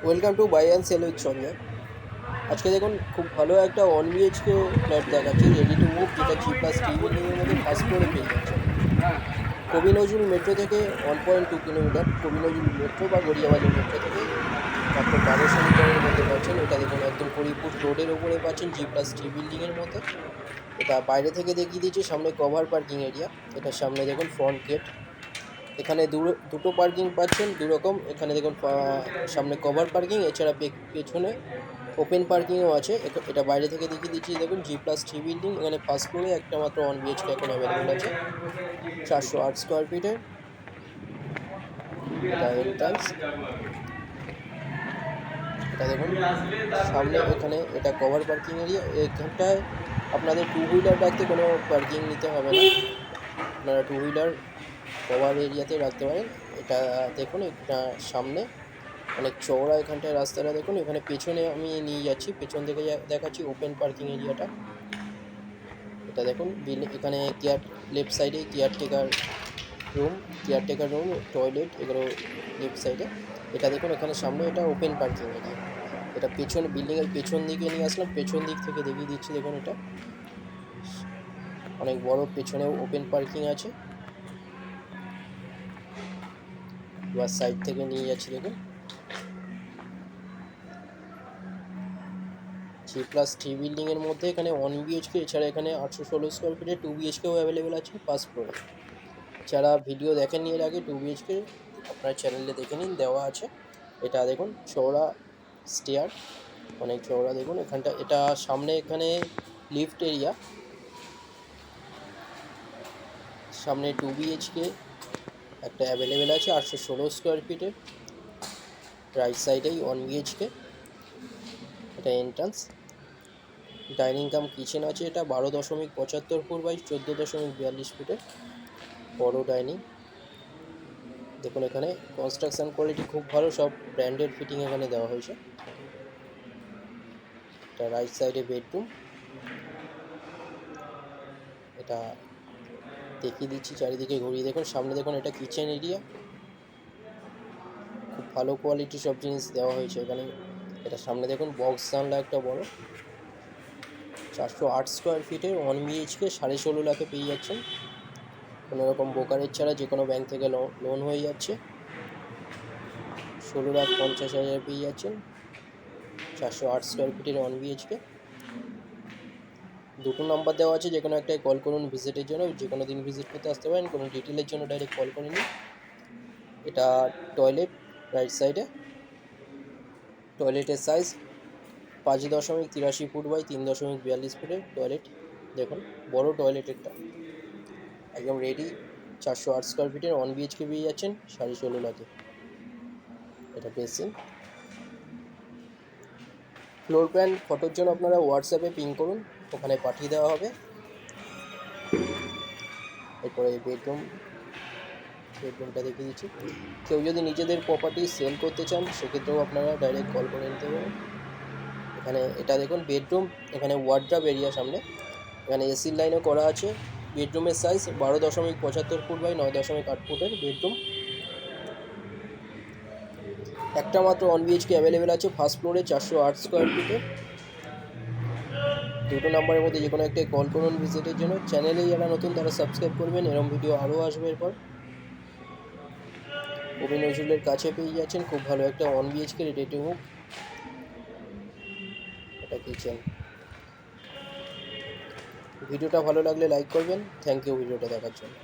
Welcome to buy and sell with Sanjay. আজকে দেখুন খুব ভালো একটা 1 BHK ফ্ল্যাট দেখাচ্ছি, রেডি টু মুভ, যেটা G+T বিল্ডিংয়ের মধ্যে ফার্স্ট ফ্লোরে পেয়ে যাচ্ছে। কবি নজরুল মেট্রো থেকে 1.2 কিলোমিটার, কবি নজরুল মেট্রো বা গড়িয়াবাজার মেট্রো থেকে মাত্র 1200 মিটারের মধ্যে পাচ্ছেন। এটা দেখুন একদম হরিপুর রোডের ওপরে পাচ্ছেন G+T বিল্ডিংয়ের মধ্যে। এটা বাইরে থেকে দেখিয়ে দিচ্ছি, সামনে কভার পার্কিং এরিয়া, এটার সামনে দেখুন ফ্রন্ট গেট। এখানে দুটো পার্কিং পাচ্ছেন দুরকম। এখানে দেখুন সামনে কভার পার্কিং, এছাড়া পেছনে ওপেন পার্কিংও আছে। এটা বাইরে থেকে দেখিয়ে দিচ্ছি। দেখুন G+T বিল্ডিং, এখানে ফার্স্ট ফ্লোরে একটা মাত্র 1 BHK এখন অ্যাভেলেবেল আছে, 408 স্কোয়ার ফিটের। এটা এন্ট্রান্স, এটা দেখুন সামনে। এখানে এটা কভার পার্কিং এরিয়া। এখানটায় আপনাদের টু হুইলার রাখতে কোনো পার্কিং নিতে হবে না, আপনারা টু হুইলার কভার এরিয়াতে রাখতে পারেন। এটা দেখুন, এটা সামনে অনেক চওড়া এখানটায় রাস্তাটা দেখুন। এখানে পেছনে আমি নিয়ে যাচ্ছি, পেছন থেকে দেখাচ্ছি ওপেন পার্কিং এরিয়াটা। এটা দেখুন এখানে লেফট সাইডে কেয়ারটেকার রুম, টয়লেট, এগুলো লেফট সাইডে। এটা দেখুন এখানে সামনে এটা ওপেন পার্কিং এরিয়া। এটা বিল্ডিংয়ের পেছন দিকে নিয়ে আসলাম, পেছন দিক থেকে দেখিয়ে দিচ্ছি। দেখুন এটা অনেক বড়, পেছনেও ওপেন পার্কিং আছে। এবার সাইড থেকে নিয়ে যাচ্ছি। দেখুন G+T বিল্ডিংয়ের মধ্যে এখানে 1 BHK, এছাড়া এখানে 816 স্কোয়ার ফিটে 2 BHKও অ্যাভেলেবেল আছে ফার্স্ট ফ্লোরে। যারা ভিডিও দেখেননি এর আগে 2 BHK, আপনার চ্যানেলে দেখে নিন, দেওয়া আছে। এটা দেখুন চওড়া স্টেয়ার, অনেক চওড়া দেখুন এখানটা। এটা সামনে এখানে লিফট এরিয়া, সামনে 2 BHK একটা অ্যাভেলেবেল আছে 816 স্কোয়ার ফিটে। রাইট সাইডেই 1 BHK। এটা এন্ট্রান্স, ডাইনিং কাম কিচেন আছে। এটা 12.75 ফুট বাই 14.42 ফুটের বড় ডাইনিং। দেখুন এখানে কনস্ট্রাকশন কোয়ালিটি খুব ভালো, সব ব্র্যান্ডেড ফিটিং এখানে দেওয়া হয়েছে। এটা রাইট সাইডে বেডরুম, এটা দেখিয়ে দিচ্ছি চারিদিকে ঘুরিয়ে। দেখুন সামনে দেখুন এটা কিচেন এরিয়া, খুব ভালো কোয়ালিটির সব জিনিস দেওয়া হয়েছে এখানে। এটা সামনে দেখুন বক্স জানলা একটা বড়, 408 স্কোয়ার ফিটের 1 BHK 16.5 লাখে পেয়ে যাচ্ছেন। কোনো রকম ব্রোকারেজ ছাড়া যে কোনো ব্যাংক থেকে লোন হয়ে যাচ্ছে। 16,50,000 পেয়ে যাচ্ছেন 408 স্কোয়ার ফিটের 1 BHK। দুটো নাম্বার দেওয়া আছে, যে কোনো একটাই কল করুন ভিজিটের জন্য। যে কোনো দিন ভিজিট করতে আসতে পারেন, কোনো ডিটেলের জন্য ডাইরেক্ট কল করে নিন। এটা টয়লেট রাইট সাইডে, টয়লেটের সাইজ 5.83 ফুট বাই 3.42 ফুটের টয়লেট। দেখুন বড় টয়লেট, একটা একদম রেডি। 408 স্কোয়ার ফিটের 1 BHK পেয়ে যাচ্ছেন 16.5 লাখে। এটা বেসিন। ফ্লোর প্ল্যান ফটোর জন্য আপনারা হোয়াটসঅ্যাপে পিং করুন, ওখানে পাঠিয়ে দেওয়া হবে। এরপরে বেডরুমটা দেখিয়ে দিচ্ছি। কেউ যদি নিজেদের প্রপার্টি সেল করতে চান, সেক্ষেত্রেও আপনারা ডাইরেক্ট কল করে নিতে পারেন। এখানে এটা দেখুন বেডরুম, এখানে ওয়ার্ড্রপ এরিয়া সামনে, এখানে এসির লাইনও করা আছে। বেডরুমের সাইজ 12.75 ফুট বাই 9.8 ফুটের বেডরুম। একটা মাত্র 1 BHK অ্যাভেলেবেল আছে ফার্স্ট ফ্লোরে 408 স্কোয়ার ফিটে। দুটো নাম্বারের মধ্যে যে কোনো একটাই কল করুন ভিজিটের জন্য। চ্যানেলে যারা নতুন তারা সাবস্ক্রাইব করবেন, এরকম ভিডিও আরও আসবে এরপর। কবি নজরুলের কাছে পেয়ে যাচ্ছেন খুব ভালো একটা 1 BHK রেডি টু মুভ। এটা কিচেন। ভিডিওটা ভালো লাগলে লাইক করবেন। থ্যাংক ইউ ভিডিওটা দেখার জন্য।